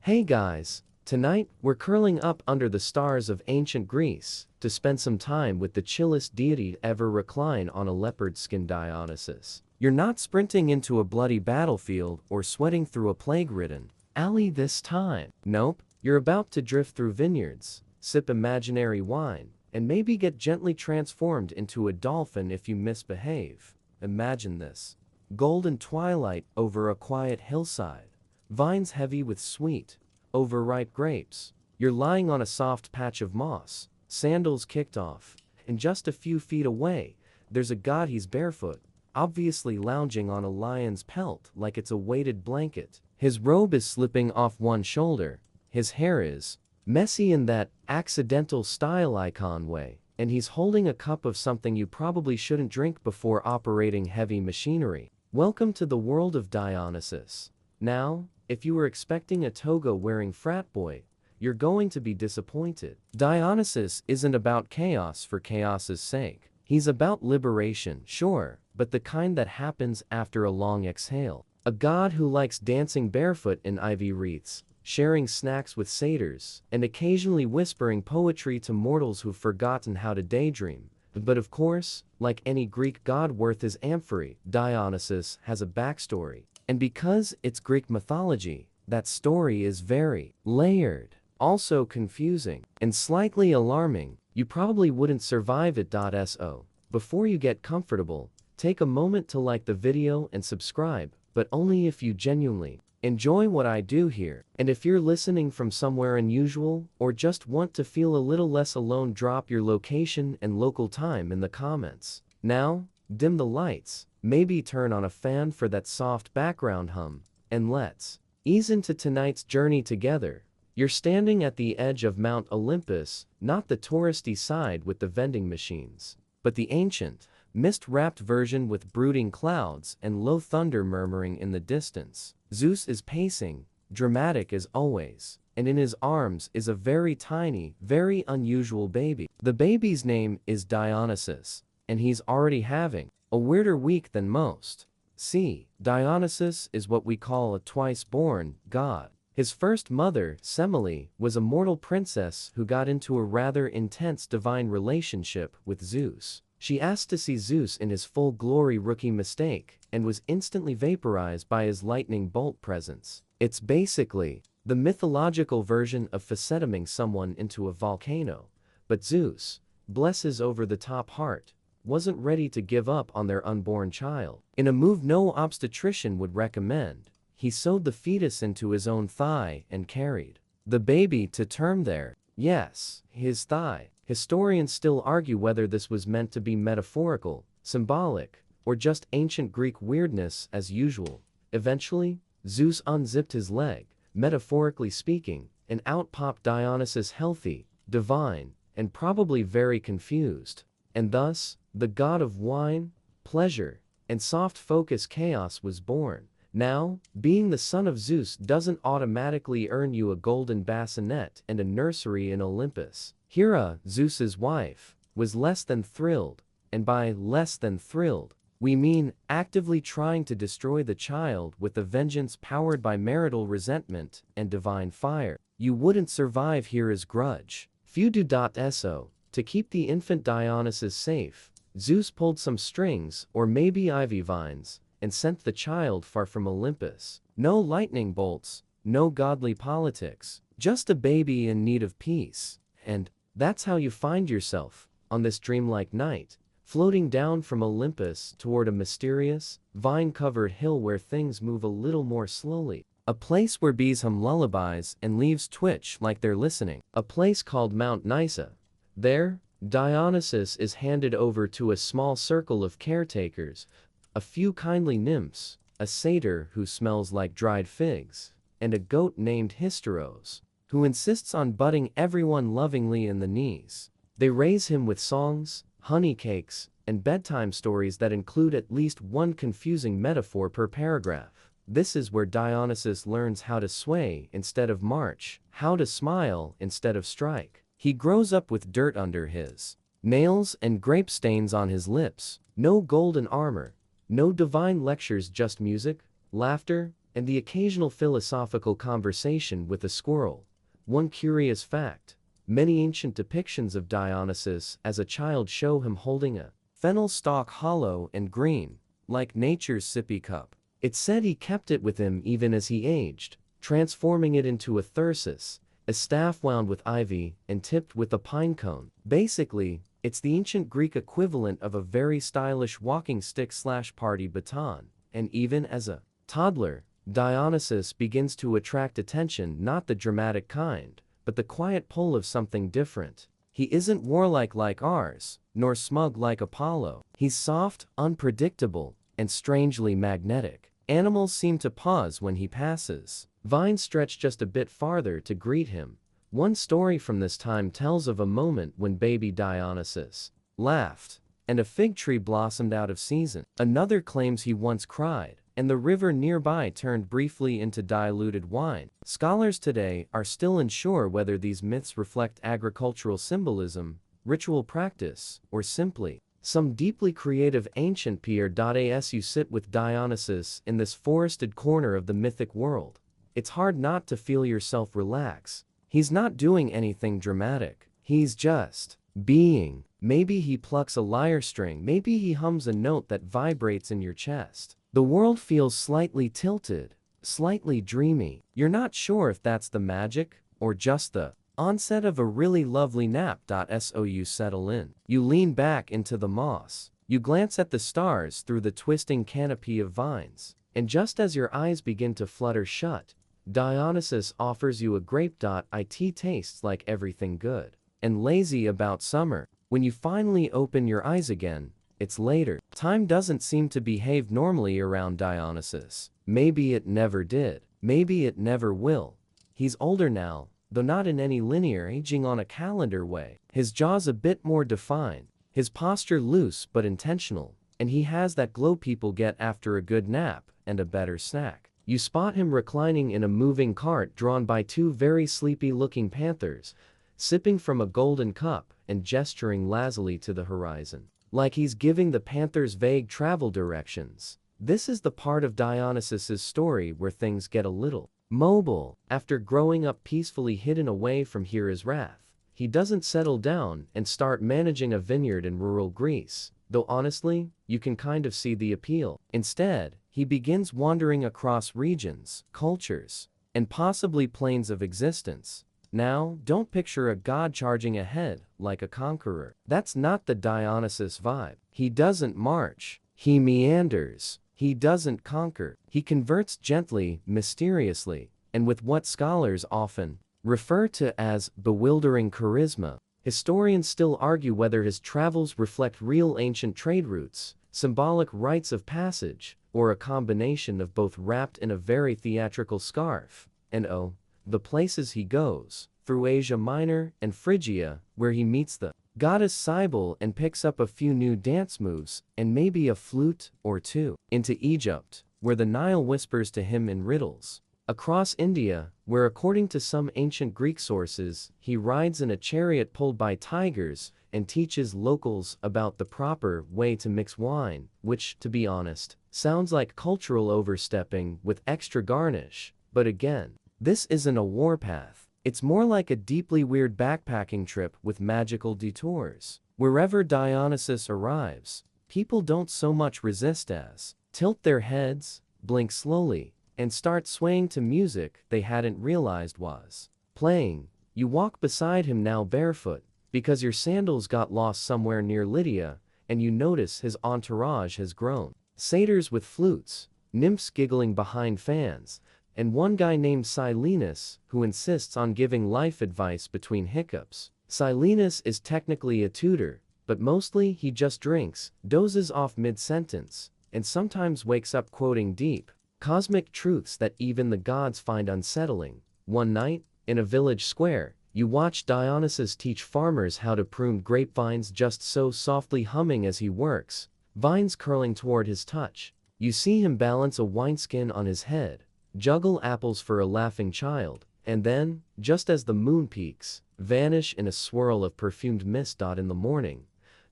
Hey guys, tonight we're curling up under the stars of ancient Greece to spend some time with the chillest deity ever recline on a leopard skin Dionysus. You're not sprinting into a bloody battlefield or sweating through a plague-ridden alley this time. Nope, you're about to drift through vineyards, sip imaginary wine, and maybe get gently transformed into a dolphin if you misbehave. Imagine this. Golden twilight over a quiet hillside. Vines heavy with sweet, overripe grapes. You're lying on a soft patch of moss, sandals kicked off, and just a few feet away, there's a god. He's barefoot, obviously lounging on a lion's pelt like it's a weighted blanket. His robe is slipping off one shoulder, his hair is messy in that accidental style icon way, and he's holding a cup of something you probably shouldn't drink before operating heavy machinery. Welcome to the world of Dionysus. Now, if you were expecting a toga-wearing frat boy, you're going to be disappointed. Dionysus isn't about chaos for chaos's sake. He's about liberation, sure, but the kind that happens after a long exhale. A god who likes dancing barefoot in ivy wreaths, sharing snacks with satyrs, and occasionally whispering poetry to mortals who've forgotten how to daydream. But of course, like any Greek god worth his amphory, Dionysus has a backstory. And because it's Greek mythology, that story is very layered, also confusing, and slightly alarming. You probably wouldn't survive it. So, before you get comfortable, take a moment to like the video and subscribe, but only if you genuinely enjoy what I do here. And if you're listening from somewhere unusual, or just want to feel a little less alone, drop your location and local time in the comments. Now, dim the lights, maybe turn on a fan for that soft background hum, and let's ease into tonight's journey together. You're standing at the edge of Mount Olympus, not the touristy side with the vending machines, but the ancient, mist-wrapped version with brooding clouds and low thunder murmuring in the distance. Zeus is pacing, dramatic as always, and in his arms is a very tiny, very unusual baby. The baby's name is Dionysus, and he's already having a weirder week than most. See, Dionysus is what we call a twice-born god. His first mother, Semele, was a mortal princess who got into a rather intense divine relationship with Zeus. She asked to see Zeus in his full glory, rookie mistake, and was instantly vaporized by his lightning bolt presence. It's basically the mythological version of facetiming someone into a volcano. But Zeus, bless his over-the-top heart, wasn't ready to give up on their unborn child. In a move no obstetrician would recommend, he sewed the fetus into his own thigh and carried the baby to term there. Yes, his thigh. Historians still argue whether this was meant to be metaphorical, symbolic, or just ancient Greek weirdness as usual. Eventually, Zeus unzipped his leg, metaphorically speaking, and out popped Dionysus, healthy, divine, and probably very confused. And thus, the god of wine, pleasure, and soft focus chaos was born. Now, being the son of Zeus doesn't automatically earn you a golden bassinet and a nursery in Olympus. Hera, Zeus's wife, was less than thrilled, and by less than thrilled, we mean actively trying to destroy the child with a vengeance powered by marital resentment and divine fire. You wouldn't survive Hera's grudge. Few do. So, to keep the infant Dionysus safe, Zeus pulled some strings, or maybe ivy vines, and sent the child far from Olympus. No lightning bolts, no godly politics, just a baby in need of peace. And that's how you find yourself, on this dreamlike night, floating down from Olympus toward a mysterious, vine-covered hill where things move a little more slowly. A place where bees hum lullabies and leaves twitch like they're listening. A place called Mount Nysa. There, Dionysus is handed over to a small circle of caretakers, a few kindly nymphs, a satyr who smells like dried figs, and a goat named Hysteros, who insists on butting everyone lovingly in the knees. They raise him with songs, honey cakes, and bedtime stories that include at least one confusing metaphor per paragraph. This is where Dionysus learns how to sway instead of march, how to smile instead of strike. He grows up with dirt under his nails and grape stains on his lips. No golden armor, no divine lectures, just music, laughter, and the occasional philosophical conversation with a squirrel. One curious fact: many ancient depictions of Dionysus as a child show him holding a fennel stalk hollow and green, like nature's sippy cup. It's said he kept it with him even as he aged, transforming it into a thyrsus, a staff wound with ivy and tipped with a pine cone. Basically, it's the ancient Greek equivalent of a very stylish walking stick/party baton. And even as a toddler, Dionysus begins to attract attention, not the dramatic kind, but the quiet pull of something different. He isn't warlike like ours, nor smug like Apollo. He's soft, unpredictable, and strangely magnetic. Animals seem to pause when he passes. Vines stretch just a bit farther to greet him. One story from this time tells of a moment when baby Dionysus laughed, and a fig tree blossomed out of season. Another claims he once cried, and the river nearby turned briefly into diluted wine. Scholars today are still unsure whether these myths reflect agricultural symbolism, ritual practice, or simply some deeply creative ancient as you sit with Dionysus in this forested corner of the mythic world. It's hard not to feel yourself relax. He's not doing anything dramatic. He's just being. Maybe he plucks a lyre string, maybe he hums a note that vibrates in your chest. The world feels slightly tilted, slightly dreamy. You're not sure if that's the magic, or just the onset of a really lovely nap. So you settle in. You lean back into the moss. You glance at the stars through the twisting canopy of vines. And just as your eyes begin to flutter shut, Dionysus offers you a grape. It tastes like everything good and lazy about summer. When you finally open your eyes again, it's later. Time doesn't seem to behave normally around Dionysus. Maybe it never did. Maybe it never will. He's older now, though not in any linear aging on a calendar way. His jaw's a bit more defined, his posture loose but intentional, and he has that glow people get after a good nap and a better snack. You spot him reclining in a moving cart drawn by two very sleepy-looking panthers, sipping from a golden cup and gesturing lazily to the horizon, like he's giving the panthers vague travel directions. This is the part of Dionysus's story where things get a little mobile. After growing up peacefully hidden away from Hera's wrath, he doesn't settle down and start managing a vineyard in rural Greece, though honestly, you can kind of see the appeal. Instead, he begins wandering across regions, cultures, and possibly planes of existence. Now, don't picture a god charging ahead like a conqueror. That's not the Dionysus vibe. He doesn't march. He meanders. He doesn't conquer. He converts gently, mysteriously, and with what scholars often refer to as bewildering charisma. Historians still argue whether his travels reflect real ancient trade routes, symbolic rites of passage, or a combination of both wrapped in a very theatrical scarf. And oh, the places he goes, through Asia Minor and Phrygia, where he meets the goddess Cybele and picks up a few new dance moves and maybe a flute or two, into Egypt, where the Nile whispers to him in riddles, across India, where according to some ancient Greek sources, he rides in a chariot pulled by tigers and teaches locals about the proper way to mix wine, which, to be honest, sounds like cultural overstepping with extra garnish. But again, this isn't a warpath. It's more like a deeply weird backpacking trip with magical detours. Wherever Dionysus arrives, people don't so much resist as tilt their heads, blink slowly, and start swaying to music they hadn't realized was playing. You walk beside him now barefoot, because your sandals got lost somewhere near Lydia, and you notice his entourage has grown. Satyrs with flutes, nymphs giggling behind fans, and one guy named Silenus who insists on giving life advice between hiccups. Silenus is technically a tutor, but mostly he just drinks, dozes off mid-sentence, and sometimes wakes up quoting deep, cosmic truths that even the gods find unsettling. One night, in a village square, you watch Dionysus teach farmers how to prune grapevines just so softly humming as he works, vines curling toward his touch. You see him balance a wineskin on his head, juggle apples for a laughing child, and then, just as the moon peaks, vanish in a swirl of perfumed mist. In the morning,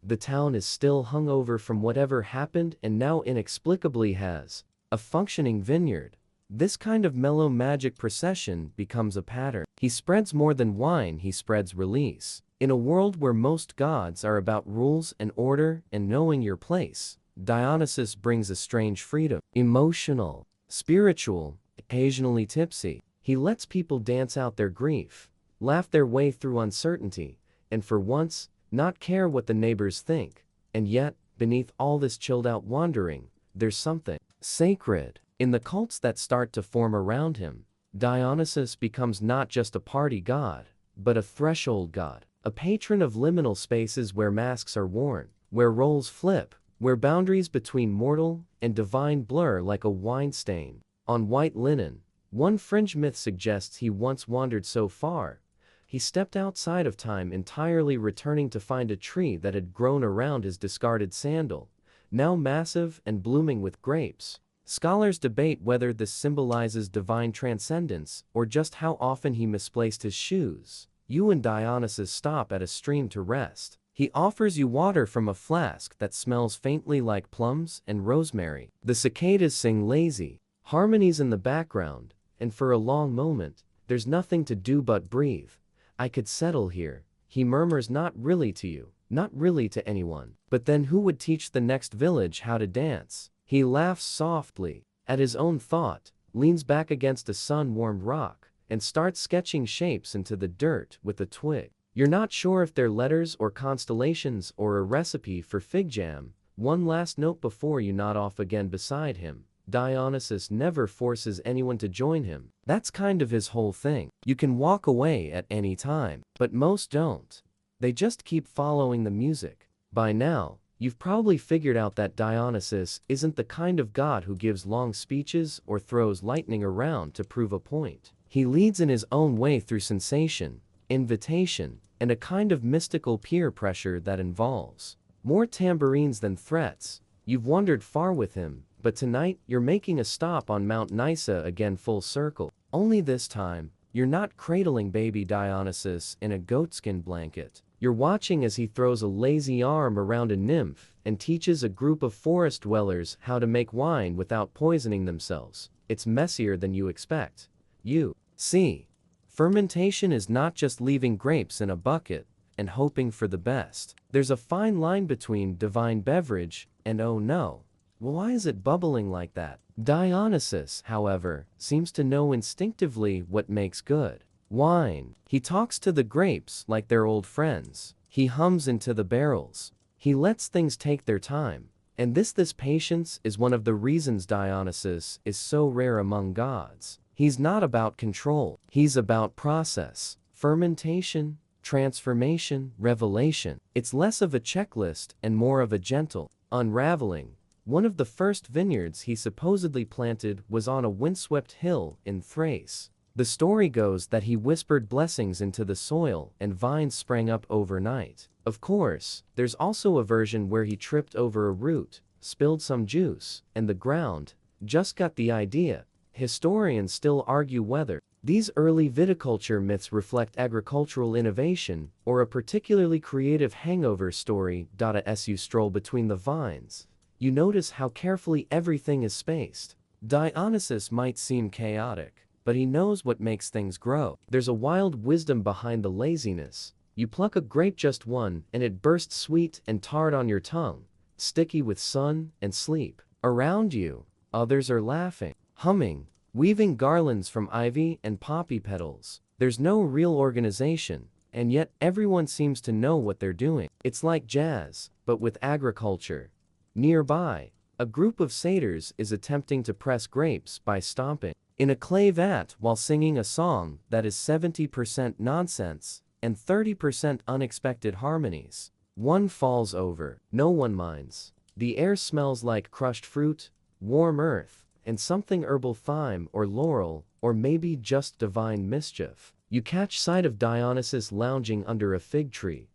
the town is still hungover from whatever happened and now inexplicably has a functioning vineyard. This kind of mellow magic procession becomes a pattern. He spreads more than wine, he spreads release. In a world where most gods are about rules and order and knowing your place, Dionysus brings a strange freedom. Emotional, spiritual, occasionally tipsy. He lets people dance out their grief, laugh their way through uncertainty, and for once, not care what the neighbors think. And yet, beneath all this chilled-out wandering, there's something sacred. In the cults that start to form around him, Dionysus becomes not just a party god, but a threshold god, a patron of liminal spaces where masks are worn, where roles flip, where boundaries between mortal and divine blur like a wine stain on white linen. One fringe myth suggests he once wandered so far, he stepped outside of time entirely, returning to find a tree that had grown around his discarded sandal, now massive and blooming with grapes. Scholars debate whether this symbolizes divine transcendence or just how often he misplaced his shoes. You and Dionysus stop at a stream to rest. He offers you water from a flask that smells faintly like plums and rosemary. The cicadas sing lazy harmonies in the background, and for a long moment, there's nothing to do but breathe. I could settle here, he murmurs, not really to you, not really to anyone. But then who would teach the next village how to dance? He laughs softly at his own thought, leans back against a sun-warmed rock, and starts sketching shapes into the dirt with a twig. You're not sure if they're letters or constellations or a recipe for fig jam. One last note before you nod off again beside him. Dionysus never forces anyone to join him. That's kind of his whole thing. You can walk away at any time, but most don't. They just keep following the music. By now, you've probably figured out that Dionysus isn't the kind of god who gives long speeches or throws lightning around to prove a point. He leads in his own way through sensation, invitation, and a kind of mystical peer pressure that involves more tambourines than threats. You've wandered far with him, but tonight you're making a stop on Mount Nysa again, full circle. Only this time, you're not cradling baby Dionysus in a goatskin blanket. You're watching as he throws a lazy arm around a nymph and teaches a group of forest dwellers how to make wine without poisoning themselves. It's messier than you expect. You see, fermentation is not just leaving grapes in a bucket and hoping for the best. There's a fine line between divine beverage and oh no, why is it bubbling like that? Dionysus, however, seems to know instinctively what makes good wine. He talks to the grapes like they're old friends. He hums into the barrels. He lets things take their time. And this patience is one of the reasons Dionysus is so rare among gods. He's not about control. He's about process, fermentation, transformation, revelation. It's less of a checklist and more of a gentle unraveling. One of the first vineyards he supposedly planted was on a windswept hill in Thrace. The story goes that he whispered blessings into the soil and vines sprang up overnight. Of course, there's also a version where he tripped over a root, spilled some juice, and the ground just got the idea. Historians still argue whether these early viticulture myths reflect agricultural innovation or a particularly creative hangover story. As you stroll between the vines, you notice how carefully everything is spaced. Dionysus might seem chaotic, but he knows what makes things grow. There's a wild wisdom behind the laziness. You pluck a grape, just one, and it bursts sweet and tart on your tongue, sticky with sun and sleep. Around you, others are laughing, humming, weaving garlands from ivy and poppy petals. There's no real organization, and yet everyone seems to know what they're doing. It's like jazz, but with agriculture. Nearby, a group of satyrs is attempting to press grapes by stomping in a clay vat while singing a song that is 70% nonsense and 30% unexpected harmonies. One falls over. No one minds. The air smells like crushed fruit, warm earth, and something herbal, thyme or laurel, or maybe just divine mischief. You catch sight of Dionysus lounging under a fig tree,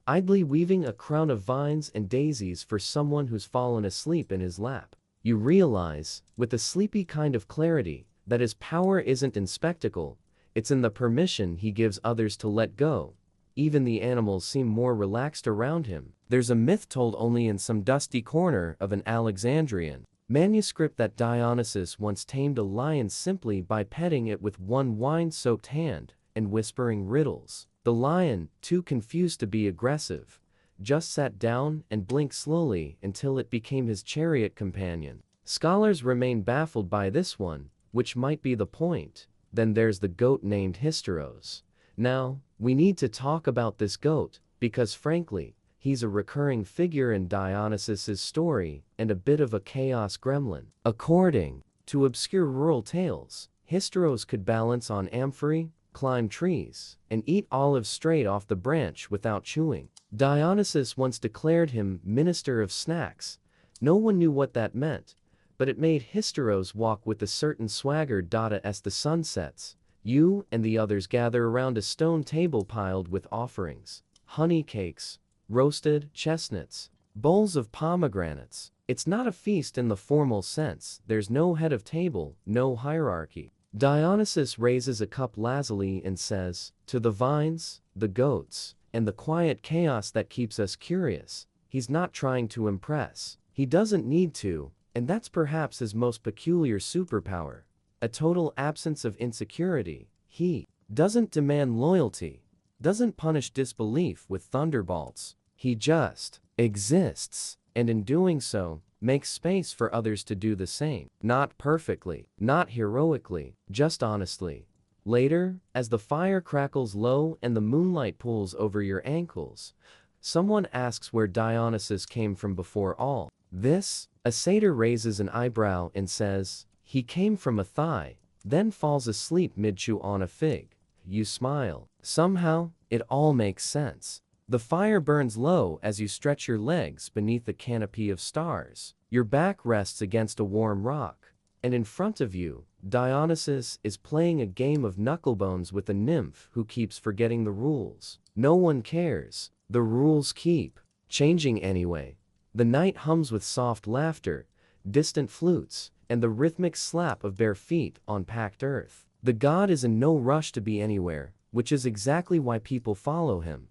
idly weaving a crown of vines and daisies for someone who's fallen asleep in his lap. You realize, with a sleepy kind of clarity, that his power isn't in spectacle, it's in the permission he gives others to let go. Even the animals seem more relaxed around him. There's a myth told only in some dusty corner of an Alexandrian Manuscript that Dionysus once tamed a lion simply by petting it with one wine-soaked hand and whispering riddles. The lion, too confused to be aggressive, just sat down and blinked slowly until it became his chariot companion. Scholars remain baffled by this one, which might be the point. Then there's the goat named Hysteros. Now, we need to talk about this goat, because frankly, he's a recurring figure in Dionysus's story and a bit of a chaos gremlin. According to obscure rural tales, Hysteros could balance on amphorae, climb trees, and eat olives straight off the branch without chewing. Dionysus once declared him minister of snacks. No one knew what that meant, but it made Hysteros walk with a certain swagger. As the sun sets, you and the others gather around a stone table piled with offerings, honey cakes, roasted chestnuts, bowls of pomegranates. It's not a feast in the formal sense. There's no head of table, no hierarchy. Dionysus raises a cup lazuli and says, "To the vines, the goats, and the quiet chaos that keeps us curious." He's not trying to impress. He doesn't need to, and that's perhaps his most peculiar superpower. A total absence of insecurity. He doesn't demand loyalty, doesn't punish disbelief with thunderbolts. He just exists, and in doing so, makes space for others to do the same. Not perfectly, not heroically, just honestly. Later, as the fire crackles low and the moonlight pools over your ankles, someone asks where Dionysus came from before all this. A satyr raises an eyebrow and says, "He came from a thigh," then falls asleep mid-chew on a fig. You smile. Somehow, it all makes sense. The fire burns low as you stretch your legs beneath the canopy of stars. Your back rests against a warm rock, and in front of you, Dionysus is playing a game of knucklebones with a nymph who keeps forgetting the rules. No one cares. The rules keep changing anyway. The night hums with soft laughter, distant flutes, and the rhythmic slap of bare feet on packed earth. The god is in no rush to be anywhere, which is exactly why people follow him.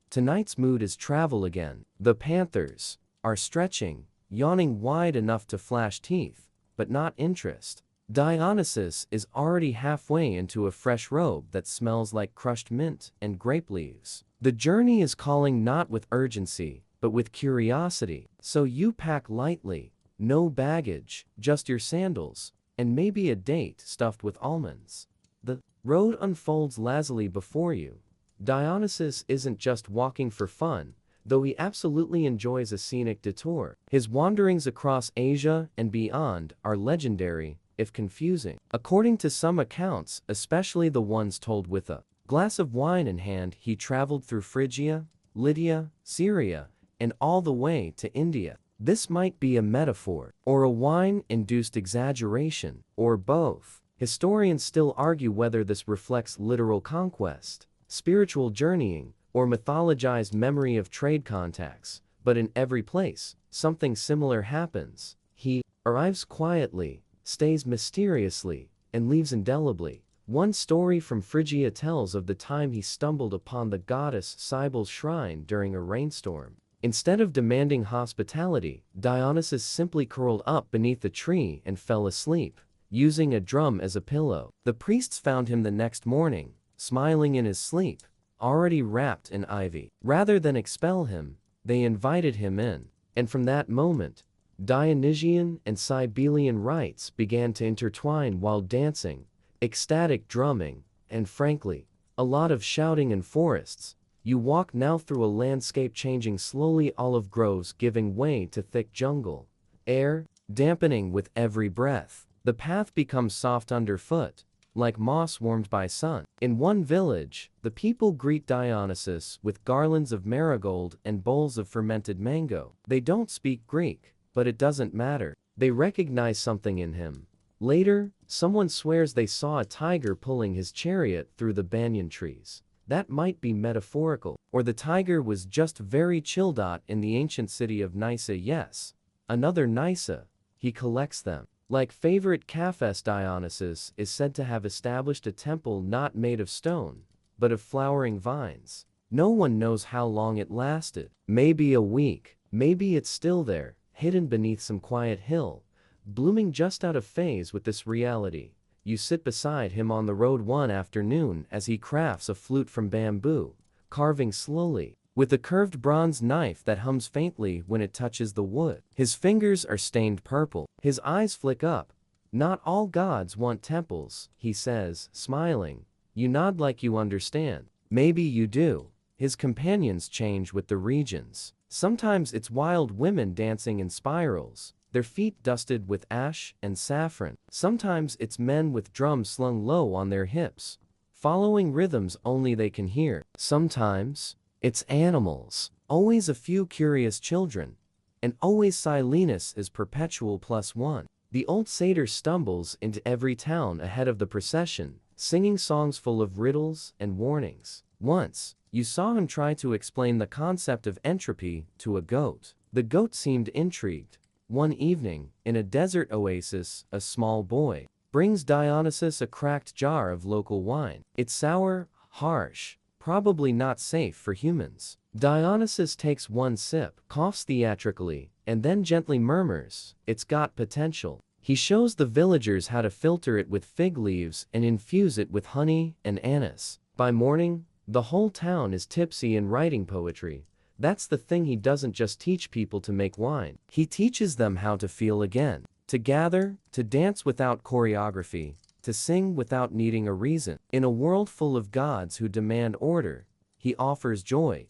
Tonight's mood is travel again. The panthers are stretching, yawning wide enough to flash teeth, but not interest. Dionysus is already halfway into a fresh robe that smells like crushed mint and grape leaves. The journey is calling not with urgency, but with curiosity. So you pack lightly, no baggage, just your sandals, and maybe a date stuffed with almonds. The road unfolds lazily before you. Dionysus isn't just walking for fun, though he absolutely enjoys a scenic detour. His wanderings across Asia and beyond are legendary, if confusing. According to some accounts, especially the ones told with a glass of wine in hand, he traveled through Phrygia, Lydia, Syria, and all the way to India. This might be a metaphor, or a wine-induced exaggeration, or both. Historians still argue whether this reflects literal conquest, spiritual journeying, or mythologized memory of trade contacts. But in every place, something similar happens. He arrives quietly, stays mysteriously, and leaves indelibly. One story from Phrygia tells of the time he stumbled upon the goddess Cybele's shrine during a rainstorm. Instead of demanding hospitality, Dionysus simply curled up beneath a tree and fell asleep, using a drum as a pillow. The priests found him the next morning, smiling in his sleep, already wrapped in ivy. Rather than expel him, they invited him in, and from that moment, Dionysian and Cybelean rites began to intertwine while dancing, ecstatic drumming, and frankly, a lot of shouting in forests. You walk now through a landscape changing slowly, olive groves giving way to thick jungle, air dampening with every breath. The path becomes soft underfoot, like moss warmed by sun. In one village, the people greet Dionysus with garlands of marigold and bowls of fermented mango. They don't speak Greek, but it doesn't matter. They recognize something in him. Later, someone swears they saw a tiger pulling his chariot through the banyan trees. That might be metaphorical, or the tiger was just very chill. In the ancient city of Nysa, yes, another Nysa, he collects them. Like favorite cafes, Dionysus is said to have established a temple not made of stone, but of flowering vines. No one knows how long it lasted. Maybe a week, maybe it's still there, hidden beneath some quiet hill, blooming just out of phase with this reality. You sit beside him on the road one afternoon as he crafts a flute from bamboo, carving slowly, with a curved bronze knife that hums faintly when it touches the wood. His fingers are stained purple. His eyes flick up. "Not all gods want temples," he says, smiling. You nod like you understand. Maybe you do. His companions change with the regions. Sometimes it's wild women dancing in spirals, their feet dusted with ash and saffron. Sometimes it's men with drums slung low on their hips, following rhythms only they can hear. Sometimes it's animals, always a few curious children, and always Silenus is perpetual +1. The old satyr stumbles into every town ahead of the procession, singing songs full of riddles and warnings. Once, you saw him try to explain the concept of entropy to a goat. The goat seemed intrigued. One evening, in a desert oasis, a small boy brings Dionysus a cracked jar of local wine. It's sour, harsh, probably not safe for humans. Dionysus takes one sip, coughs theatrically, and then gently murmurs, "It's got potential." He shows the villagers how to filter it with fig leaves and infuse it with honey and anise. By morning, the whole town is tipsy and writing poetry. That's the thing, he doesn't just teach people to make wine. He teaches them how to feel again, to gather, to dance without choreography, to sing without needing a reason. In a world full of gods who demand order, he offers joy.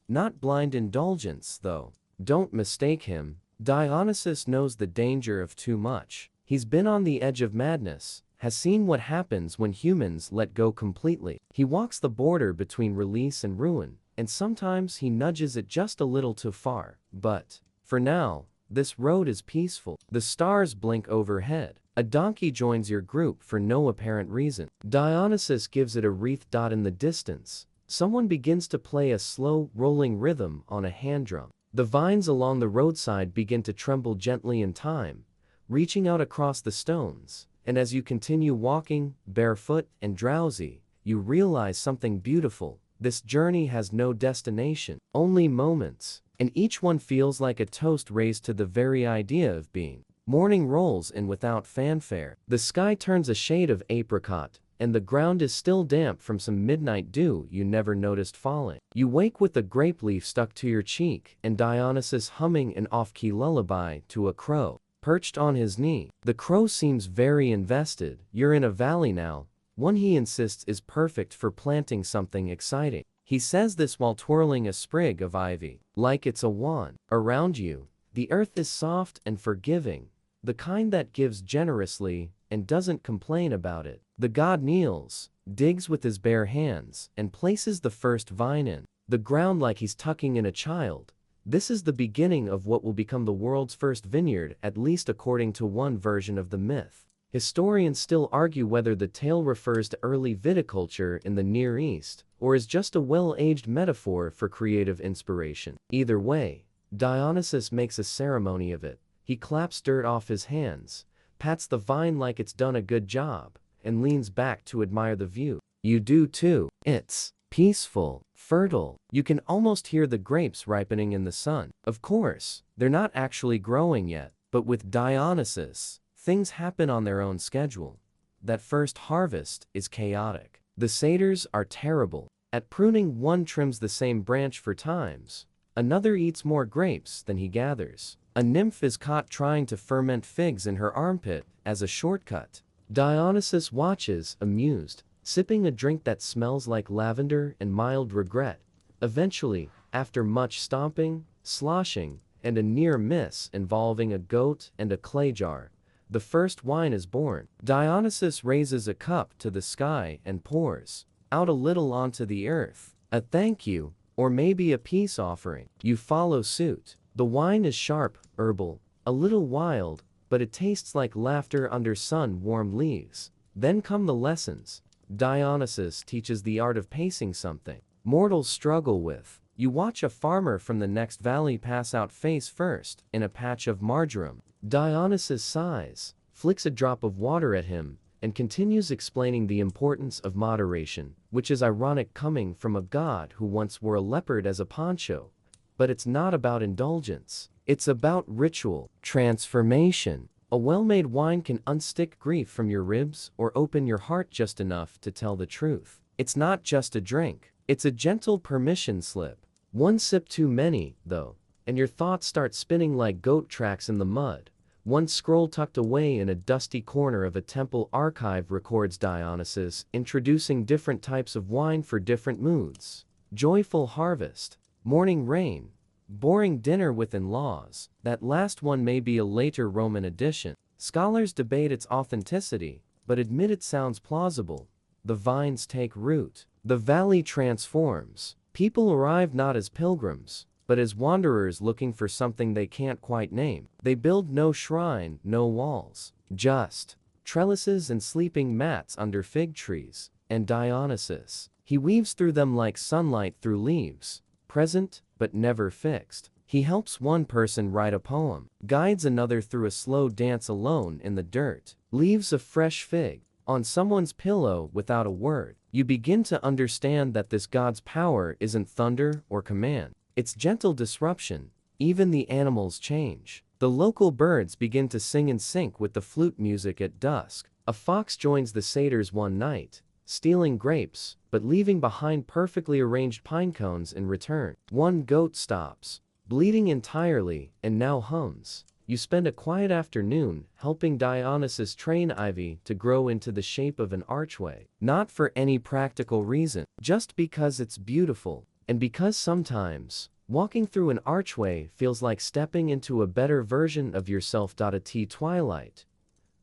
Not blind indulgence, though. Don't mistake him. Dionysus knows the danger of too much. He's been on the edge of madness, has seen what happens when humans let go completely. He walks the border between release and ruin, and sometimes he nudges it just a little too far. But, for now, this road is peaceful. The stars blink overhead. A donkey joins your group for no apparent reason. Dionysus gives it a wreath. In the distance, someone begins to play a slow, rolling rhythm on a hand drum. The vines along the roadside begin to tremble gently in time, reaching out across the stones, and as you continue walking, barefoot and drowsy, you realize something beautiful. This journey has no destination, only moments, and each one feels like a toast raised to the very idea of being. Morning rolls in without fanfare. The sky turns a shade of apricot, and the ground is still damp from some midnight dew you never noticed falling. You wake with a grape leaf stuck to your cheek and Dionysus humming an off-key lullaby to a crow perched on his knee. The crow seems very invested. You're in a valley now, one he insists is perfect for planting something exciting. He says this while twirling a sprig of ivy, like it's a wand. Around you, the earth is soft and forgiving, the kind that gives generously and doesn't complain about it. The god kneels, digs with his bare hands, and places the first vine in the ground like he's tucking in a child. This is the beginning of what will become the world's first vineyard, at least according to one version of the myth. Historians still argue whether the tale refers to early viticulture in the Near East, or is just a well-aged metaphor for creative inspiration. Either way, Dionysus makes a ceremony of it. He claps dirt off his hands, pats the vine like it's done a good job, and leans back to admire the view. You do too. It's peaceful, fertile. You can almost hear the grapes ripening in the sun. Of course, they're not actually growing yet, but with Dionysus, things happen on their own schedule. That first harvest is chaotic. The satyrs are terrible. At pruning, one trims the same branch for times. Another eats more grapes than he gathers. A nymph is caught trying to ferment figs in her armpit as a shortcut. Dionysus watches, amused, sipping a drink that smells like lavender and mild regret. Eventually, after much stomping, sloshing, and a near miss involving a goat and a clay jar, the first wine is born. Dionysus raises a cup to the sky and pours out a little onto the earth. A thank you, or maybe a peace offering. You follow suit. The wine is sharp, herbal, a little wild, but it tastes like laughter under sun-warmed leaves. Then come the lessons. Dionysus teaches the art of pacing something mortals struggle with. You watch a farmer from the next valley pass out face first in a patch of marjoram. Dionysus sighs, flicks a drop of water at him, and continues explaining the importance of moderation, which is ironic coming from a god who once wore a leopard as a poncho. But it's not about indulgence. It's about ritual, transformation. A well-made wine can unstick grief from your ribs or open your heart just enough to tell the truth. It's not just a drink. It's a gentle permission slip. One sip too many, though, and your thoughts start spinning like goat tracks in the mud. One scroll tucked away in a dusty corner of a temple archive records Dionysus introducing different types of wine for different moods. Joyful harvest, morning rain, boring dinner with in-laws. That last one may be a later Roman addition. Scholars debate its authenticity, but admit it sounds plausible. The vines take root. The valley transforms. People arrive not as pilgrims, but as wanderers looking for something they can't quite name. They build no shrine, no walls, just trellises and sleeping mats under fig trees. And Dionysus, he weaves through them like sunlight through leaves, present but never fixed. He helps one person write a poem, guides another through a slow dance alone in the dirt, leaves a fresh fig on someone's pillow without a word. You begin to understand that this God's power isn't thunder or command. It's gentle disruption. Even the animals change. The local birds begin to sing in sync with the flute music at dusk. A fox joins the satyrs one night, stealing grapes, but leaving behind perfectly arranged pine cones in return. One goat stops, bleeding entirely, and now hums. You spend a quiet afternoon helping Dionysus train ivy to grow into the shape of an archway. Not for any practical reason, just because it's beautiful. And because sometimes, walking through an archway feels like stepping into a better version of yourself. At twilight,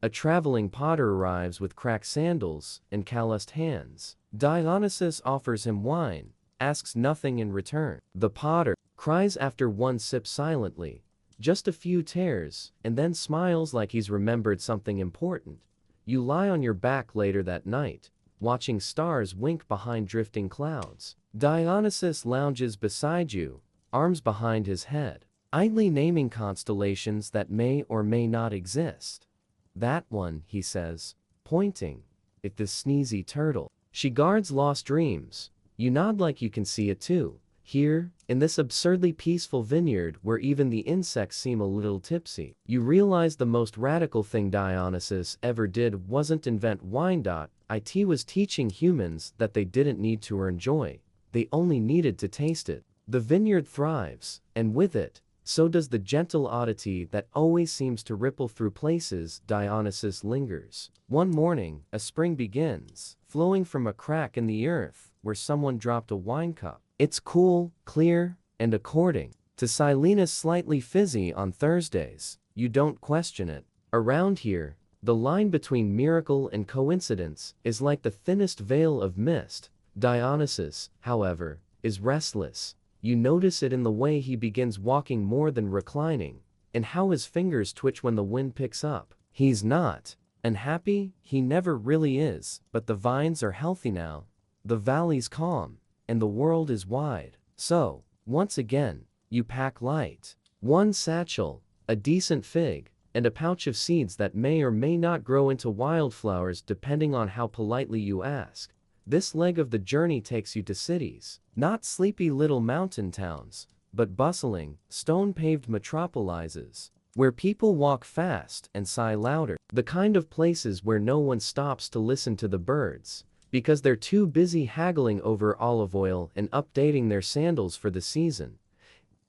a traveling potter arrives with cracked sandals and calloused hands. Dionysus offers him wine, asks nothing in return. The potter cries after one sip silently, just a few tears, and then smiles like he's remembered something important. You lie on your back later that night, watching stars wink behind drifting clouds. Dionysus lounges beside you, arms behind his head, idly naming constellations that may or may not exist. That one, he says, pointing at the sneezy turtle. She guards lost dreams. You nod like you can see it too. Here, in this absurdly peaceful vineyard where even the insects seem a little tipsy, you realize the most radical thing Dionysus ever did wasn't invent wine. It was teaching humans that they didn't need to earn joy. They only needed to taste it. The vineyard thrives, and with it, so does the gentle oddity that always seems to ripple through places Dionysus lingers. One morning, a spring begins, flowing from a crack in the earth where someone dropped a wine cup. It's cool, clear, and according to Silenus slightly fizzy on Thursdays. You don't question it. Around here, the line between miracle and coincidence is like the thinnest veil of mist. Dionysus, however, is restless. You notice it in the way he begins walking more than reclining, and how his fingers twitch when the wind picks up. He's not unhappy, he never really is, but the vines are healthy now, the valley's calm, and the world is wide. So, once again, you pack light. One satchel, a decent fig, and a pouch of seeds that may or may not grow into wildflowers depending on how politely you ask. This leg of the journey takes you to cities, not sleepy little mountain towns, but bustling, stone-paved metropolises, where people walk fast and sigh louder. The kind of places where no one stops to listen to the birds, because they're too busy haggling over olive oil and updating their sandals for the season.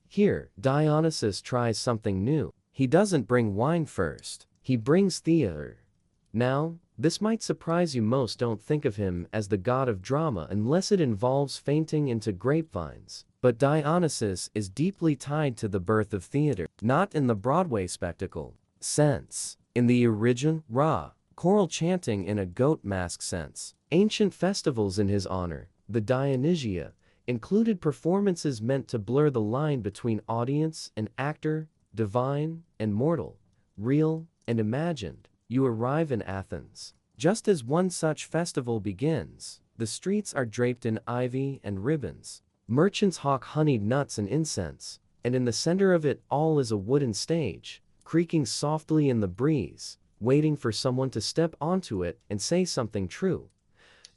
Here, Dionysus tries something new. He doesn't bring wine first. He brings theater. Now, this might surprise you. Most don't think of him as the god of drama unless it involves fainting into grapevines. But Dionysus is deeply tied to the birth of theater, not in the Broadway spectacle sense. In the original, raw, choral chanting in a goat mask sense. Ancient festivals in his honor, the Dionysia, included performances meant to blur the line between audience and actor, divine and mortal, real and imagined. You arrive in Athens. Just as one such festival begins, the streets are draped in ivy and ribbons. Merchants hawk honeyed nuts and incense, and in the center of it all is a wooden stage, creaking softly in the breeze, waiting for someone to step onto it and say something true.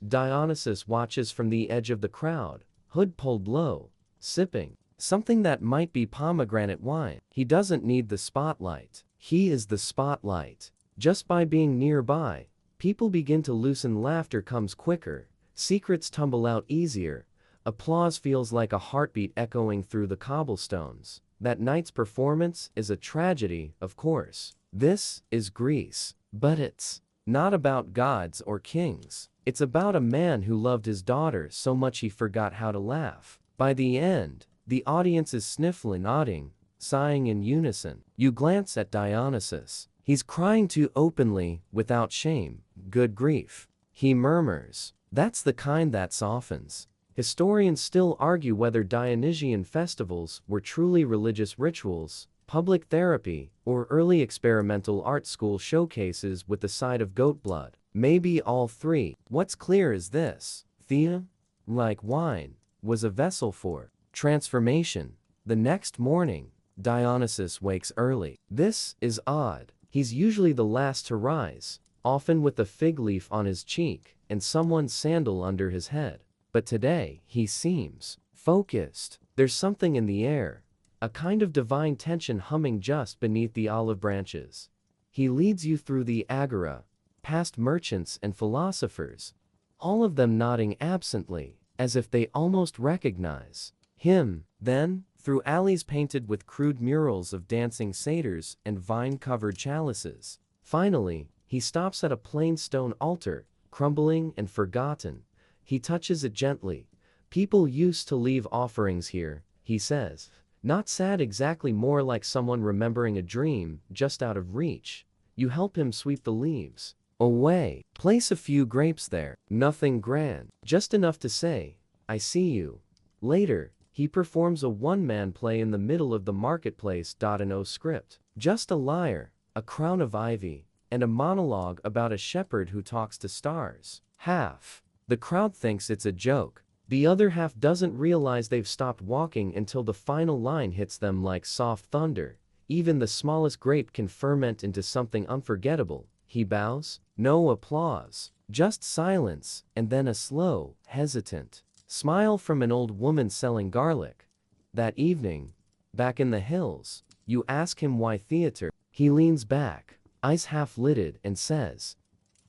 Dionysus watches from the edge of the crowd, hood pulled low, sipping something that might be pomegranate wine. He doesn't need the spotlight. He is the spotlight. Just by being nearby, people begin to loosen, laughter comes quicker, secrets tumble out easier, applause feels like a heartbeat echoing through the cobblestones. That night's performance is a tragedy, of course. This is Greece. But it's not about gods or kings. It's about a man who loved his daughter so much he forgot how to laugh. By the end, the audience is sniffling, nodding, sighing in unison. You glance at Dionysus. He's crying too openly, without shame. Good grief. He murmurs. That's the kind that softens. Historians still argue whether Dionysian festivals were truly religious rituals, public therapy, or early experimental art school showcases with the side of goat blood. Maybe all three. What's clear is this: Thea, like wine, was a vessel for transformation. The next morning, Dionysus wakes early. This is odd. He's usually the last to rise, often with a fig leaf on his cheek and someone's sandal under his head. But today, he seems focused. There's something in the air, a kind of divine tension humming just beneath the olive branches. He leads you through the agora, past merchants and philosophers, all of them nodding absently, as if they almost recognize him. Then, through alleys painted with crude murals of dancing satyrs and vine-covered chalices. Finally, he stops at a plain stone altar, crumbling and forgotten. He touches it gently. People used to leave offerings here, he says. Not sad exactly, more like someone remembering a dream just out of reach. You help him sweep the leaves away. Place a few grapes there. Nothing grand. Just enough to say, I see you. Later, he performs a one-man play in the middle of the marketplace. No script. Just a lyre, a crown of ivy, and a monologue about a shepherd who talks to stars. Half the crowd thinks it's a joke. The other half doesn't realize they've stopped walking until the final line hits them like soft thunder. Even the smallest grape can ferment into something unforgettable. He bows. No applause. Just silence, and then a slow, hesitant smile from an old woman selling garlic. That evening, back in the hills, you ask him why theater. He leans back, eyes half-lidded, and says,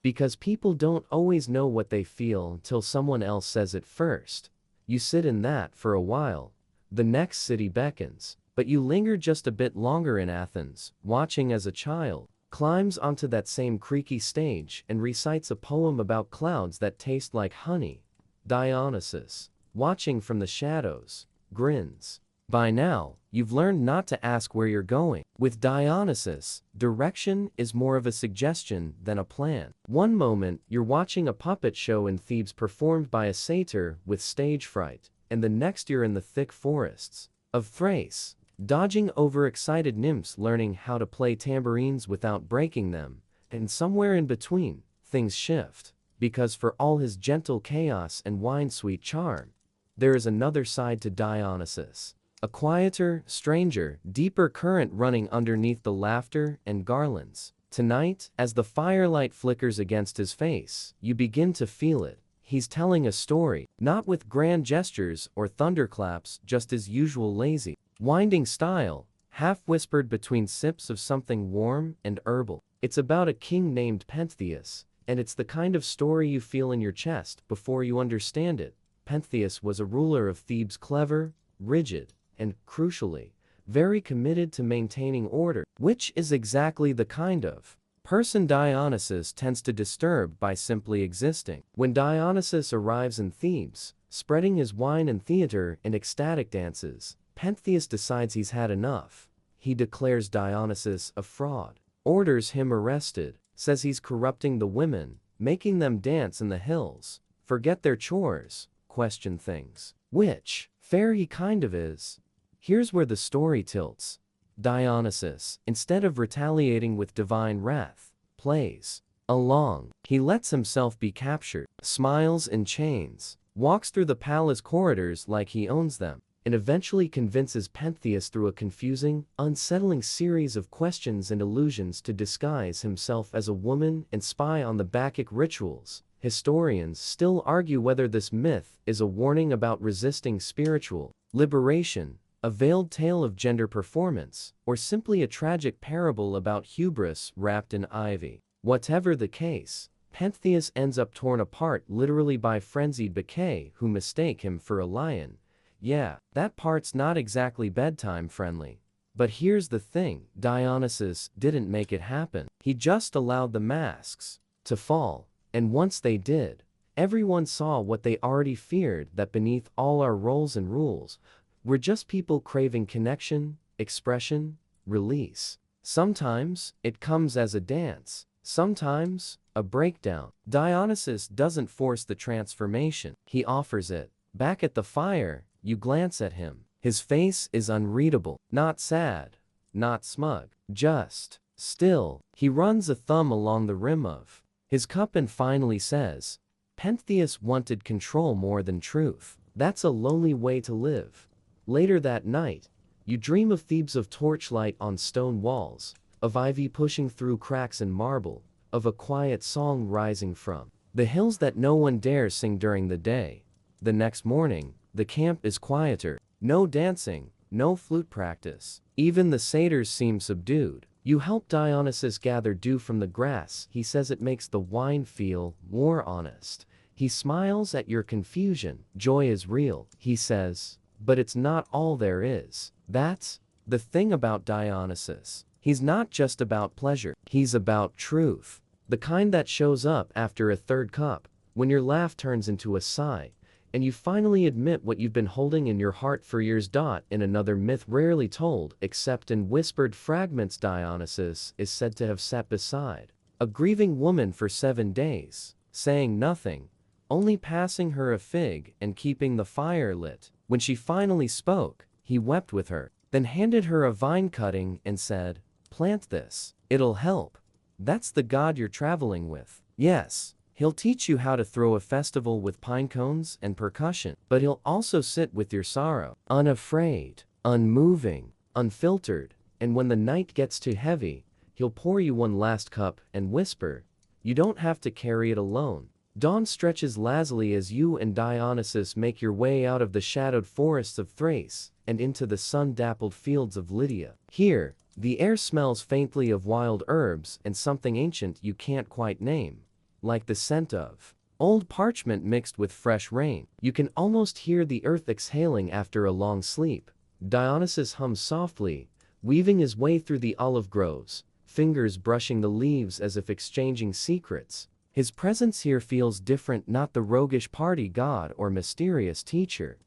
because people don't always know what they feel until someone else says it first. You sit in that for a while. The next city beckons, but you linger just a bit longer in Athens, watching as a child climbs onto that same creaky stage and recites a poem about clouds that taste like honey. Dionysus, watching from the shadows, grins. By now, you've learned not to ask where you're going. With Dionysus, direction is more of a suggestion than a plan. One moment, you're watching a puppet show in Thebes performed by a satyr with stage fright, and the next you're in the thick forests of Thrace, dodging overexcited nymphs learning how to play tambourines without breaking them, and somewhere in between, things shift. Because for all his gentle chaos and wine-sweet charm, there is another side to Dionysus. A quieter, stranger, deeper current running underneath the laughter and garlands. Tonight, as the firelight flickers against his face, you begin to feel it. He's telling a story, not with grand gestures or thunderclaps, just his usual lazy, winding style, half-whispered between sips of something warm and herbal. It's about a king named Pentheus, and it's the kind of story you feel in your chest before you understand it. Pentheus was a ruler of Thebes, clever, rigid, and, crucially, very committed to maintaining order, which is exactly the kind of person Dionysus tends to disturb by simply existing. When Dionysus arrives in Thebes, spreading his wine and theater and ecstatic dances, Pentheus decides he's had enough. He declares Dionysus a fraud, orders him arrested, says he's corrupting the women, making them dance in the hills, forget their chores, question things. Which, fair he kind of is. Here's where the story tilts. Dionysus, instead of retaliating with divine wrath, plays along. He lets himself be captured, smiles in chains, walks through the palace corridors like he owns them, and eventually convinces Pentheus through a confusing, unsettling series of questions and illusions to disguise himself as a woman and spy on the Bacchic rituals. Historians still argue whether this myth is a warning about resisting spiritual liberation, a veiled tale of gender performance, or simply a tragic parable about hubris wrapped in ivy. Whatever the case, Pentheus ends up torn apart literally by frenzied Bacchae who mistake him for a lion. Yeah, that part's not exactly bedtime friendly. But here's the thing, Dionysus didn't make it happen. He just allowed the masks to fall, and once they did, everyone saw what they already feared, that beneath all our roles and rules, we're just people craving connection, expression, release. Sometimes, it comes as a dance. Sometimes, a breakdown. Dionysus doesn't force the transformation. He offers it. Back at the fire, you glance at him. His face is unreadable. Not sad. Not smug. Just still. He runs a thumb along the rim of his cup and finally says, Pentheus wanted control more than truth. That's a lonely way to live. Later that night, you dream of Thebes, of torchlight on stone walls, of ivy pushing through cracks in marble, of a quiet song rising from the hills that no one dares sing during the day. The next morning, the camp is quieter. No dancing, no flute practice. Even the satyrs seem subdued. You help Dionysus gather dew from the grass. He says it makes the wine feel more honest. He smiles at your confusion. Joy is real, he says, but it's not all there is. That's the thing about Dionysus. He's not just about pleasure. He's about truth. The kind that shows up after a third cup, when your laugh turns into a sigh, and you finally admit what you've been holding in your heart for years. In another myth rarely told, except in whispered fragments, Dionysus is said to have sat beside a grieving woman for 7 days, saying nothing, only passing her a fig and keeping the fire lit. When she finally spoke, he wept with her, then handed her a vine cutting and said, "Plant this. It'll help. That's the god you're traveling with. Yes. He'll teach you how to throw a festival with pine cones and percussion, but he'll also sit with your sorrow, unafraid, unmoving, unfiltered, and when the night gets too heavy, he'll pour you one last cup and whisper, you don't have to carry it alone." Dawn stretches lazily as you and Dionysus make your way out of the shadowed forests of Thrace and into the sun-dappled fields of Lydia. Here, the air smells faintly of wild herbs and something ancient you can't quite name, like the scent of old parchment mixed with fresh rain. You can almost hear the earth exhaling after a long sleep. Dionysus hums softly, weaving his way through the olive groves, fingers brushing the leaves as if exchanging secrets. His presence here feels different, not the roguish party god or mysterious teacher,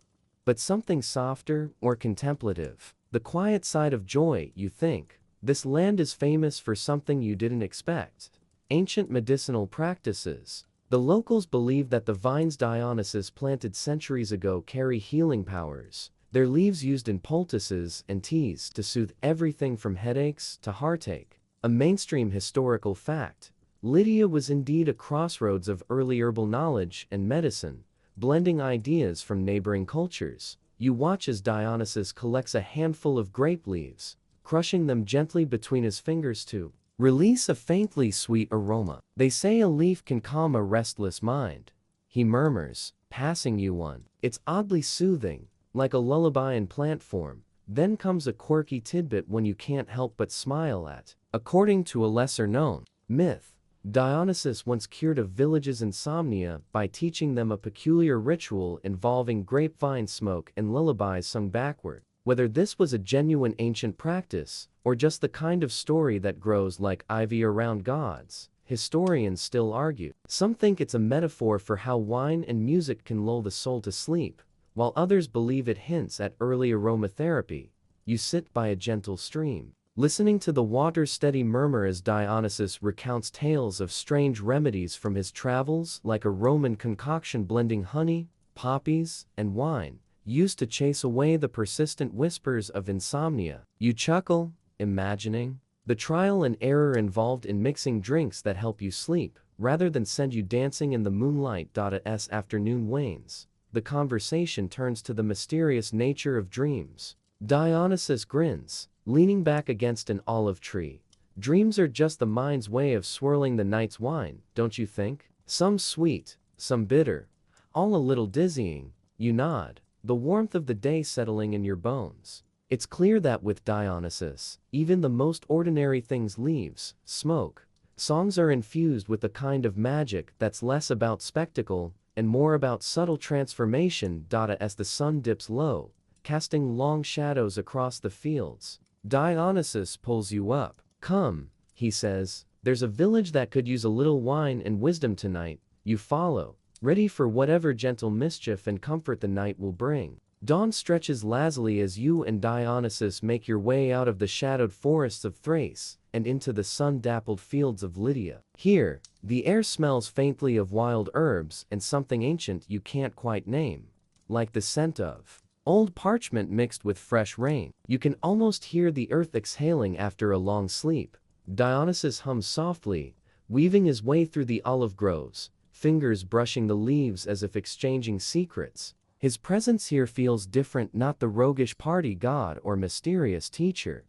but something softer or contemplative. The quiet side of joy, you think. This land is famous for something you didn't expect. Ancient medicinal practices. The locals believe that the vines Dionysus planted centuries ago carry healing powers. Their leaves used in poultices and teas to soothe everything from headaches to heartache. A mainstream historical fact. Lydia was indeed a crossroads of early herbal knowledge and medicine, blending ideas from neighboring cultures. You watch as Dionysus collects a handful of grape leaves, crushing them gently between his fingers to release a faintly sweet aroma. They say a leaf can calm a restless mind. He murmurs, passing you one. It's oddly soothing, like a lullaby in plant form. Then comes a quirky tidbit one you can't help but smile at. According to a lesser-known myth, Dionysus once cured a village's insomnia by teaching them a peculiar ritual involving grapevine smoke and lullabies sung backward. Whether this was a genuine ancient practice, or just the kind of story that grows like ivy around gods, historians still argue. Some think it's a metaphor for how wine and music can lull the soul to sleep, while others believe it hints at early aromatherapy. You sit by a gentle stream, listening to the water's steady murmur as Dionysus recounts tales of strange remedies from his travels, like a Roman concoction blending honey, poppies, and wine, used to chase away the persistent whispers of insomnia. You chuckle, imagining the trial and error involved in mixing drinks that help you sleep, rather than send you dancing in the moonlight. As afternoon wanes, the conversation turns to the mysterious nature of dreams. Dionysus grins, leaning back against an olive tree. Dreams are just the mind's way of swirling the night's wine, don't you think? Some sweet, some bitter, all a little dizzying. You nod. the warmth of the day settling in your bones. It's clear that with Dionysus, even the most ordinary things leaves, smoke. Songs are infused with a kind of magic that's less about spectacle and more about subtle transformation. As the sun dips low, casting long shadows across the fields, Dionysus pulls you up. Come, he says, there's a village that could use a little wine and wisdom tonight. You follow, ready for whatever gentle mischief and comfort the night will bring. Dawn stretches lazily as you and Dionysus make your way out of the shadowed forests of Thrace and into the sun-dappled fields of Lydia. Here, the air smells faintly of wild herbs and something ancient you can't quite name, like the scent of old parchment mixed with fresh rain. You can almost hear the earth exhaling after a long sleep. Dionysus hums softly, weaving his way through the olive groves, fingers brushing the leaves as if exchanging secrets. His presence here feels different, not the roguish party god or mysterious teacher,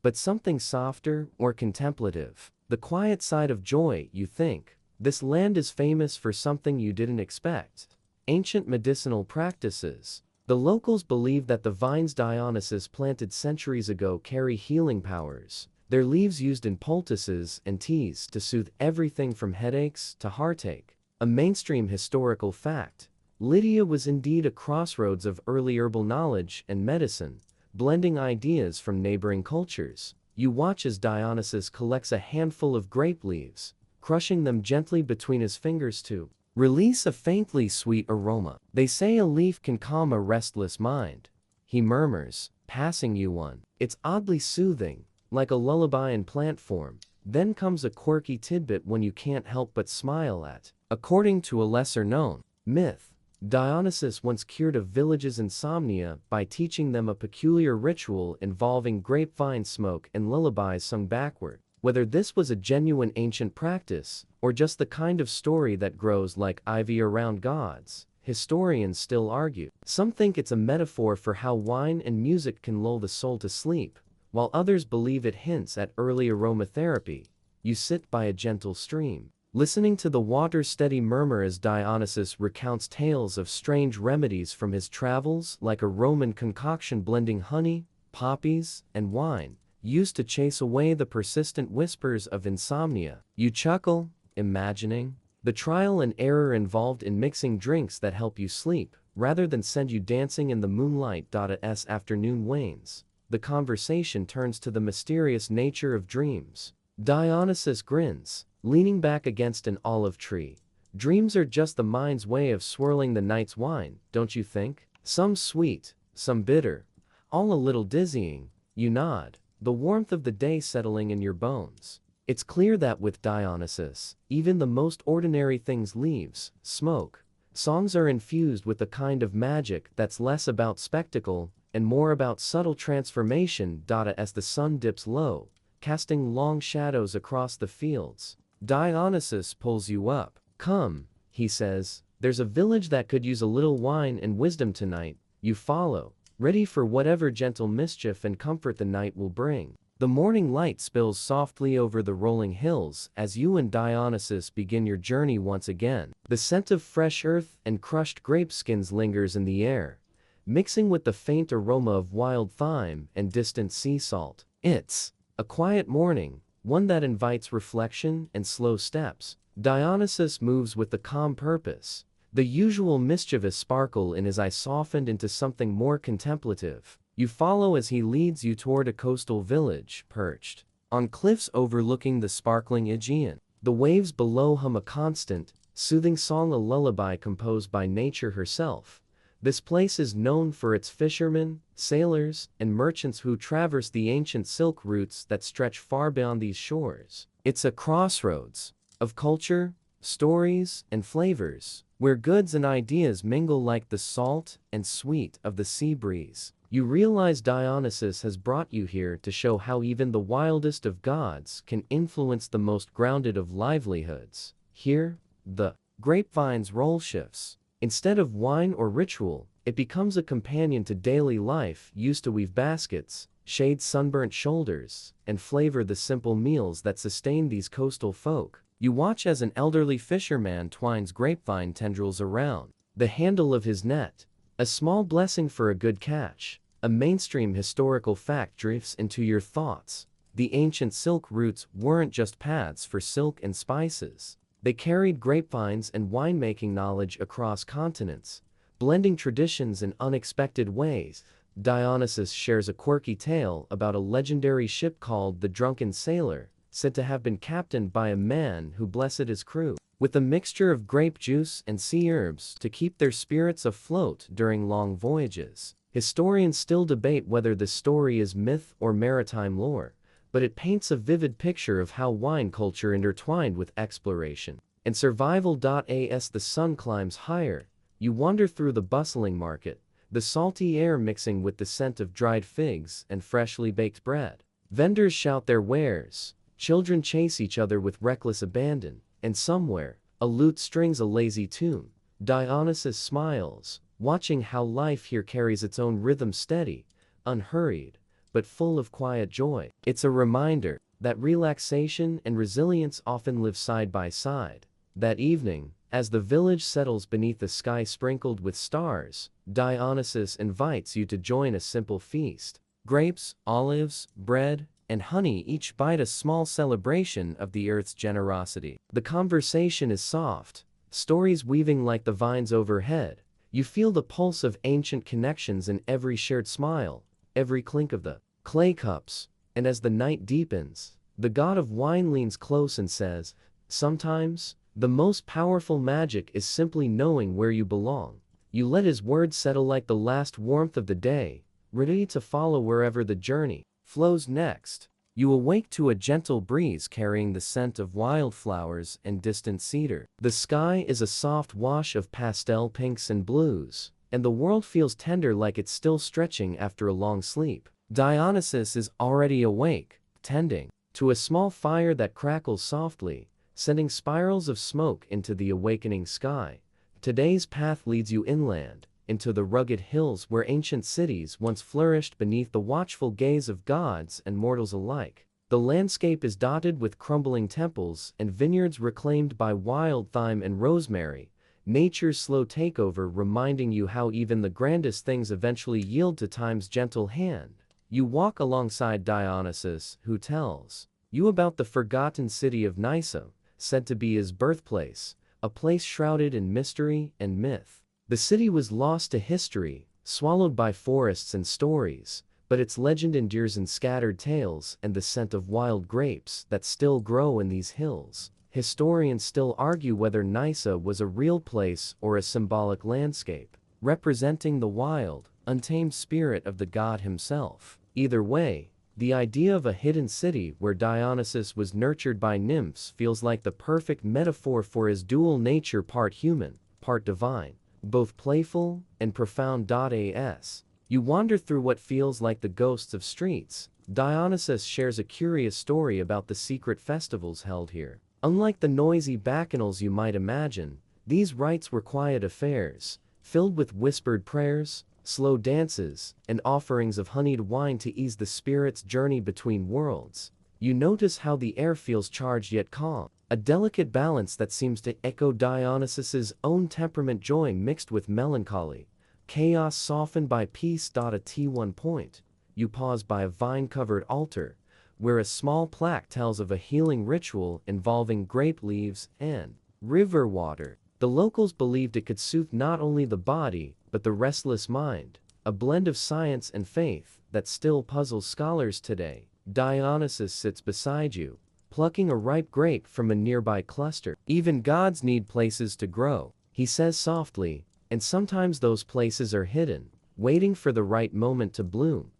but something softer or contemplative. The quiet side of joy, you think. This land is famous for something you didn't expect. Ancient medicinal practices. The locals believe that the vines Dionysus planted centuries ago carry healing powers. Their leaves used in poultices and teas to soothe everything from headaches to heartache. A mainstream historical fact. Lydia was indeed a crossroads of early herbal knowledge and medicine, blending ideas from neighboring cultures. You watch as Dionysus collects a handful of grape leaves, crushing them gently between his fingers to release a faintly sweet aroma. They say a leaf can calm a restless mind. He murmurs, passing you one. It's oddly soothing, like a lullaby in plant form. Then comes a quirky tidbit one you can't help but smile at. According to a lesser-known myth, Dionysus once cured a village's insomnia by teaching them a peculiar ritual involving grapevine smoke and lullabies sung backward. Whether this was a genuine ancient practice, or just the kind of story that grows like ivy around gods, historians still argue. Some think it's a metaphor for how wine and music can lull the soul to sleep, while others believe it hints at early aromatherapy. You sit by a gentle stream, listening to the water's steady murmur as Dionysus recounts tales of strange remedies from his travels, like a Roman concoction blending honey, poppies, and wine, used to chase away the persistent whispers of insomnia. You chuckle, imagining the trial and error involved in mixing drinks that help you sleep, rather than send you dancing in the moonlight. As afternoon wanes, the conversation turns to the mysterious nature of dreams. Dionysus grins, leaning back against an olive tree. Dreams are just the mind's way of swirling the night's wine, don't you think? Some sweet, some bitter, all a little dizzying. You nod, the warmth of the day settling in your bones. It's clear that with Dionysus, even the most ordinary things leaves, smoke. Songs are infused with a kind of magic that's less about spectacle and more about subtle transformation. As the sun dips low, casting long shadows across the fields, Dionysus pulls you up. Come, he says, there's a village that could use a little wine and wisdom tonight. You follow, ready for whatever gentle mischief and comfort the night will bring. The morning light spills softly over the rolling hills as you and Dionysus begin your journey once again. The scent of fresh earth and crushed grape skins lingers in the air, mixing with the faint aroma of wild thyme and distant sea salt. It's a quiet morning, one that invites reflection and slow steps. Dionysus moves with a calm purpose, the usual mischievous sparkle in his eye softened into something more contemplative. You follow as he leads you toward a coastal village perched on cliffs overlooking the sparkling Aegean. The waves below hum a constant, soothing song, a lullaby composed by nature herself. This place is known for its fishermen, sailors, and merchants who traverse the ancient silk routes that stretch far beyond these shores. It's a crossroads of culture, stories, and flavors, where goods and ideas mingle like the salt and sweet of the sea breeze. You realize Dionysus has brought you here to show how even the wildest of gods can influence the most grounded of livelihoods. Here, the grapevine's role shifts. Instead of wine or ritual, it becomes a companion to daily life, used to weave baskets, shade sunburnt shoulders, and flavor the simple meals that sustain these coastal folk. You watch as an elderly fisherman twines grapevine tendrils around the handle of his net, A small blessing for a good catch. A mainstream historical fact drifts into your thoughts. The ancient silk routes weren't just paths for silk and spices. They carried grapevines and winemaking knowledge across continents, blending traditions in unexpected ways. Dionysus shares a quirky tale about a legendary ship called the Drunken Sailor, said to have been captained by a man who blessed his crew with a mixture of grape juice and sea herbs to keep their spirits afloat during long voyages. Historians still debate whether this story is myth or maritime lore, but it paints a vivid picture of how wine culture intertwined with exploration and survival. As the sun climbs higher, you wander through the bustling market, the salty air mixing with the scent of dried figs and freshly baked bread. Vendors shout their wares, children chase each other with reckless abandon, and somewhere, a lute strings a lazy tune. Dionysus smiles, watching how life here carries its own rhythm, steady, unhurried, but full of quiet joy. It's a reminder that relaxation and resilience often live side by side. That evening, as the village settles beneath a sky sprinkled with stars, Dionysus invites you to join a simple feast. Grapes, olives, bread, and honey each bite a small celebration of the earth's generosity. The conversation is soft, stories weaving like the vines overhead. You feel the pulse of ancient connections in every shared smile, every clink of the clay cups, and as the night deepens, the god of wine leans close and says, "Sometimes, the most powerful magic is simply knowing where you belong." You let his words settle like the last warmth of the day, ready to follow wherever the journey flows next. You awake to a gentle breeze carrying the scent of wildflowers and distant cedar. The sky is a soft wash of pastel pinks and blues, and the world feels tender like it's still stretching after a long sleep. Dionysus is already awake, tending to a small fire that crackles softly, sending spirals of smoke into the awakening sky. Today's path leads you inland, into the rugged hills where ancient cities once flourished beneath the watchful gaze of gods and mortals alike. The landscape is dotted with crumbling temples and vineyards reclaimed by wild thyme and rosemary, nature's slow takeover reminding you how even the grandest things eventually yield to time's gentle hand. You walk alongside Dionysus, who tells you about the forgotten city of Nysa, said to be his birthplace, a place shrouded in mystery and myth. The city was lost to history, swallowed by forests and stories, but its legend endures in scattered tales and the scent of wild grapes that still grow in these hills. Historians still argue whether Nysa was a real place or a symbolic landscape, representing the wild, untamed spirit of the god himself. Either way, the idea of a hidden city where Dionysus was nurtured by nymphs feels like the perfect metaphor for his dual nature, part human, part divine, both playful and profound. As you wander through what feels like the ghosts of streets, Dionysus shares a curious story about the secret festivals held here. Unlike the noisy bacchanals you might imagine, these rites were quiet affairs, filled with whispered prayers, slow dances, and offerings of honeyed wine to ease the spirit's journey between worlds. You notice how the air feels charged yet calm, a delicate balance that seems to echo Dionysus's own temperament, joy mixed with melancholy, chaos softened by peace. At one point, you pause by a vine-covered altar, where a small plaque tells of a healing ritual involving grape leaves and river water. The locals believed it could soothe not only the body, but the restless mind, a blend of science and faith that still puzzles scholars today. Dionysus sits beside you, plucking a ripe grape from a nearby cluster. "Even gods need places to grow," he says softly, "and sometimes those places are hidden, waiting for the right moment to bloom."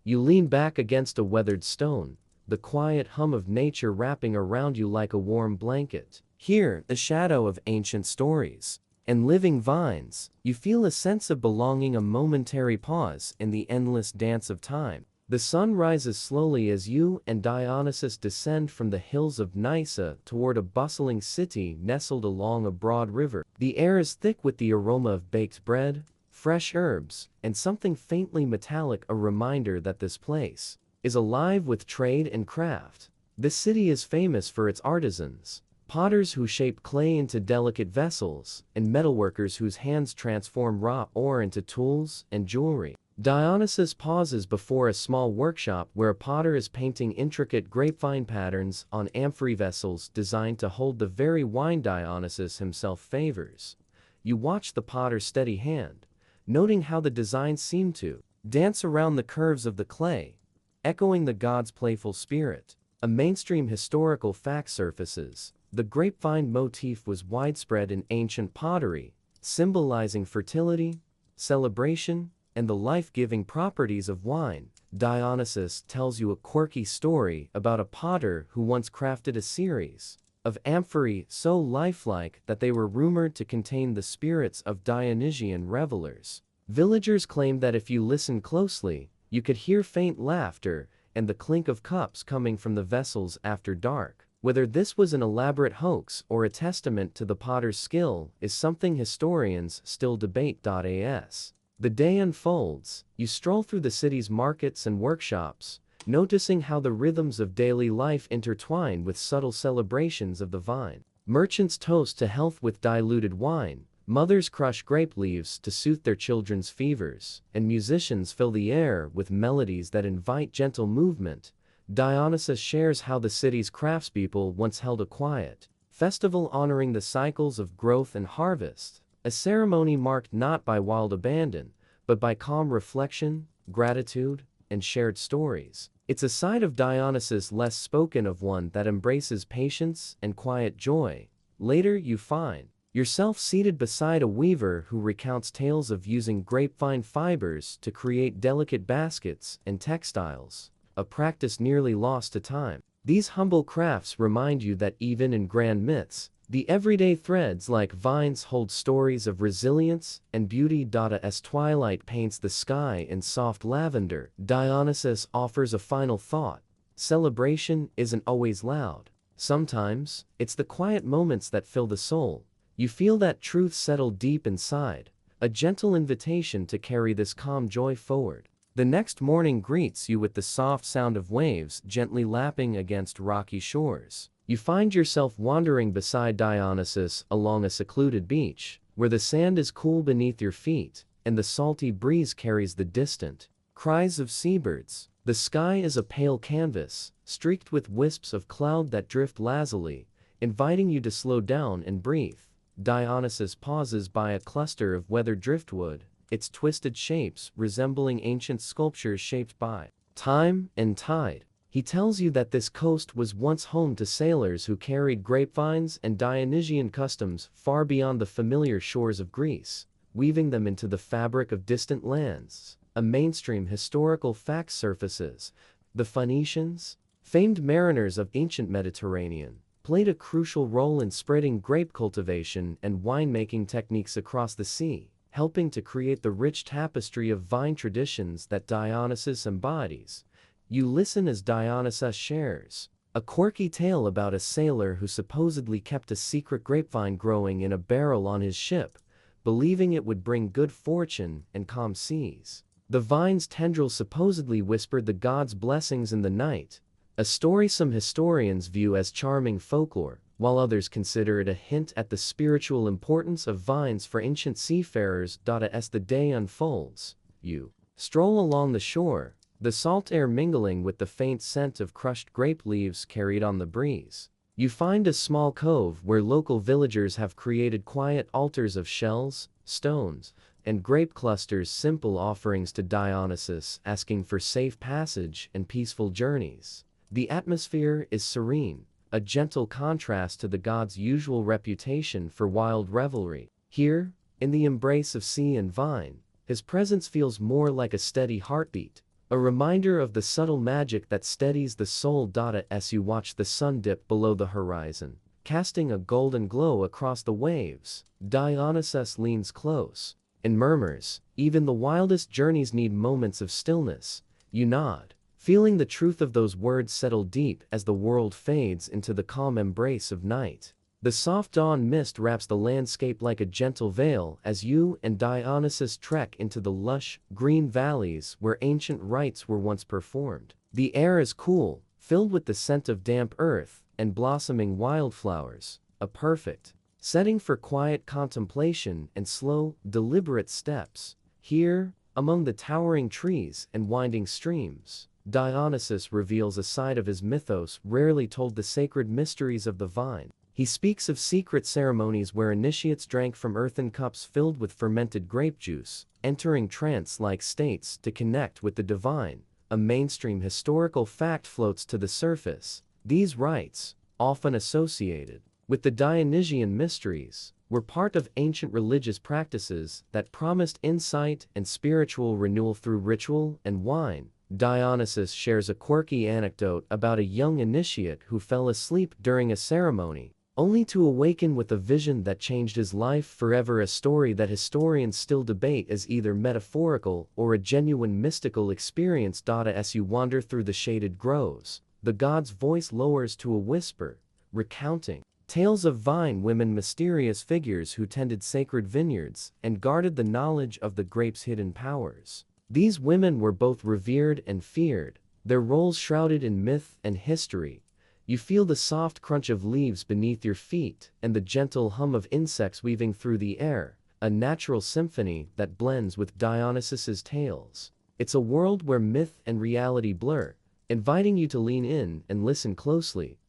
You lean back against a weathered stone, the quiet hum of nature wrapping around you like a warm blanket. Here, the shadow of ancient stories and living vines, you feel a sense of belonging, a momentary pause in the endless dance of time. The sun rises slowly as you and Dionysus descend from the hills of Nysa toward a bustling city nestled along a broad river. The air is thick with the aroma of baked bread, fresh herbs, and something faintly metallic, a reminder that this place is alive with trade and craft. This city is famous for its artisans, potters who shape clay into delicate vessels, and metalworkers whose hands transform raw ore into tools and jewelry. Dionysus pauses before a small workshop where a potter is painting intricate grapevine patterns on amphory vessels designed to hold the very wine Dionysus himself favors. You watch the potter's steady hand, noting how the designs seem to dance around the curves of the clay, echoing the god's playful spirit. A mainstream historical fact surfaces. The grapevine motif was widespread in ancient pottery, symbolizing fertility, celebration, and the life-giving properties of wine. Dionysus tells you a quirky story about a potter who once crafted a series of amphorae so lifelike that they were rumored to contain the spirits of Dionysian revelers. Villagers claimed that if you listened closely, you could hear faint laughter and the clink of cups coming from the vessels after dark. Whether this was an elaborate hoax or a testament to the potter's skill is something historians still debate. As the day unfolds, you stroll through the city's markets and workshops, noticing how the rhythms of daily life intertwine with subtle celebrations of the vine. Merchants toast to health with diluted wine, mothers crush grape leaves to soothe their children's fevers, and musicians fill the air with melodies that invite gentle movement. Dionysus shares how the city's craftspeople once held a quiet festival honoring the cycles of growth and harvest, a ceremony marked not by wild abandon, but by calm reflection, gratitude, and shared stories. It's a side of Dionysus less spoken of, one that embraces patience and quiet joy. Later you find yourself seated beside a weaver who recounts tales of using grapevine fibers to create delicate baskets and textiles, a practice nearly lost to time. These humble crafts remind you that even in grand myths, the everyday threads like vines hold stories of resilience and beauty. As twilight paints the sky in soft lavender, Dionysus offers a final thought. Celebration isn't always loud. Sometimes, it's the quiet moments that fill the soul. You feel that truth settle deep inside, a gentle invitation to carry this calm joy forward. The next morning greets you with the soft sound of waves gently lapping against rocky shores. You find yourself wandering beside Dionysus along a secluded beach, where the sand is cool beneath your feet, and the salty breeze carries the distant cries of seabirds. The sky is a pale canvas, streaked with wisps of cloud that drift lazily, inviting you to slow down and breathe. Dionysus pauses by a cluster of weathered driftwood, its twisted shapes resembling ancient sculptures shaped by time and tide. He tells you that this coast was once home to sailors who carried grapevines and Dionysian customs far beyond the familiar shores of Greece, weaving them into the fabric of distant lands. A mainstream historical fact surfaces. The Phoenicians, famed mariners of ancient Mediterranean, played a crucial role in spreading grape cultivation and winemaking techniques across the sea, helping to create the rich tapestry of vine traditions that Dionysus embodies. You listen as Dionysus shares a quirky tale about a sailor who supposedly kept a secret grapevine growing in a barrel on his ship, believing it would bring good fortune and calm seas. The vine's tendrils supposedly whispered the god's blessings in the night, a story some historians view as charming folklore, while others consider it a hint at the spiritual importance of vines for ancient seafarers. As the day unfolds, you stroll along the shore, the salt air mingling with the faint scent of crushed grape leaves carried on the breeze. You find a small cove where local villagers have created quiet altars of shells, stones, and grape clusters, simple offerings to Dionysus, asking for safe passage and peaceful journeys. The atmosphere is serene, a gentle contrast to the god's usual reputation for wild revelry. Here, in the embrace of sea and vine, his presence feels more like a steady heartbeat, a reminder of the subtle magic that steadies the soul. As you watch the sun dip below the horizon, casting a golden glow across the waves, Dionysus leans close and murmurs, "Even the wildest journeys need moments of stillness." You nod, feeling the truth of those words settle deep as the world fades into the calm embrace of night. The soft dawn mist wraps the landscape like a gentle veil as you and Dionysus trek into the lush, green valleys where ancient rites were once performed. The air is cool, filled with the scent of damp earth, and blossoming wildflowers, a perfect setting for quiet contemplation and slow, deliberate steps. Here, among the towering trees and winding streams, Dionysus reveals a side of his mythos rarely told: the sacred mysteries of the vine. He speaks of secret ceremonies where initiates drank from earthen cups filled with fermented grape juice, entering trance-like states to connect with the divine. A mainstream historical fact floats to the surface: these rites, often associated with the Dionysian mysteries, were part of ancient religious practices that promised insight and spiritual renewal through ritual and wine. Dionysus shares a quirky anecdote about a young initiate who fell asleep during a ceremony, only to awaken with a vision that changed his life forever, a story that historians still debate as either metaphorical or a genuine mystical experience. As you wander through the shaded groves, the god's voice lowers to a whisper, recounting tales of vine women, mysterious figures who tended sacred vineyards and guarded the knowledge of the grape's hidden powers. These women were both revered and feared, their roles shrouded in myth and history. You feel the soft crunch of leaves beneath your feet and the gentle hum of insects weaving through the air, a natural symphony that blends with Dionysus's tales. It's a world where myth and reality blur, inviting you to lean in and listen closely.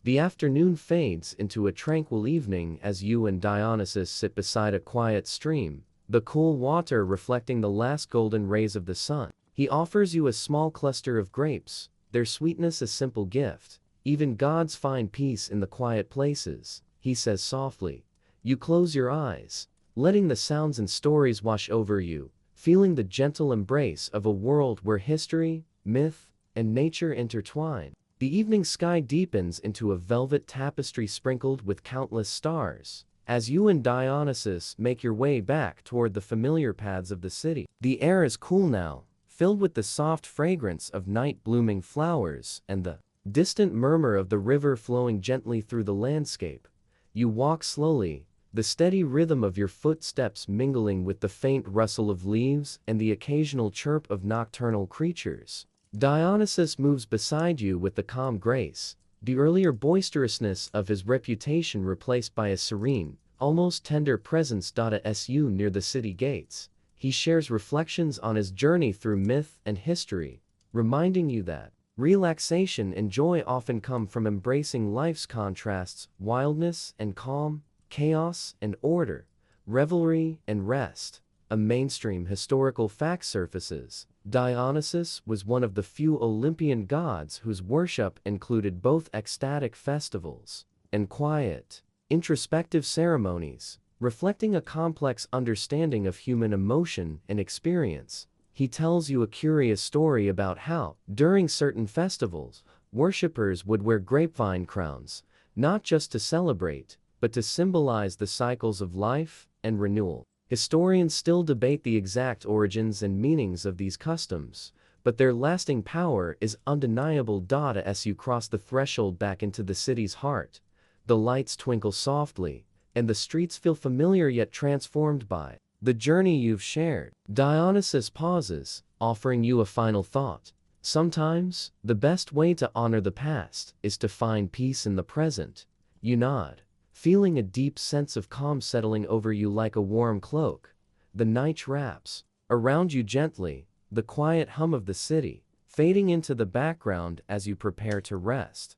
The afternoon fades into a tranquil evening as you and Dionysus sit beside a quiet stream, the cool water reflecting the last golden rays of the sun. He offers you a small cluster of grapes, their sweetness a simple gift. Even gods find peace in the quiet places, he says softly. You close your eyes, letting the sounds and stories wash over you, feeling the gentle embrace of a world where history, myth, and nature intertwine. The evening sky deepens into a velvet tapestry sprinkled with countless stars, as you and Dionysus make your way back toward the familiar paths of the city. The air is cool now, filled with the soft fragrance of night-blooming flowers and the distant murmur of the river flowing gently through the landscape. You walk slowly, the steady rhythm of your footsteps mingling with the faint rustle of leaves and the occasional chirp of nocturnal creatures. Dionysus moves beside you with the calm grace, the earlier boisterousness of his reputation replaced by a serene, almost tender presence. As you near the city gates, he shares reflections on his journey through myth and history, reminding you that relaxation and joy often come from embracing life's contrasts: wildness and calm, chaos and order, revelry and rest. A mainstream historical fact surfaces: Dionysus was one of the few Olympian gods whose worship included both ecstatic festivals and quiet, introspective ceremonies, reflecting a complex understanding of human emotion and experience. He tells you a curious story about how, during certain festivals, worshippers would wear grapevine crowns, not just to celebrate, but to symbolize the cycles of life and renewal. Historians still debate the exact origins and meanings of these customs, but their lasting power is undeniable. As you cross the threshold back into the city's heart, the lights twinkle softly, and the streets feel familiar yet transformed by the journey you've shared. Dionysus pauses, offering you a final thought. Sometimes, the best way to honor the past is to find peace in the present. You nod, feeling a deep sense of calm settling over you like a warm cloak. The night wraps around you gently, the quiet hum of the city fading into the background as you prepare to rest.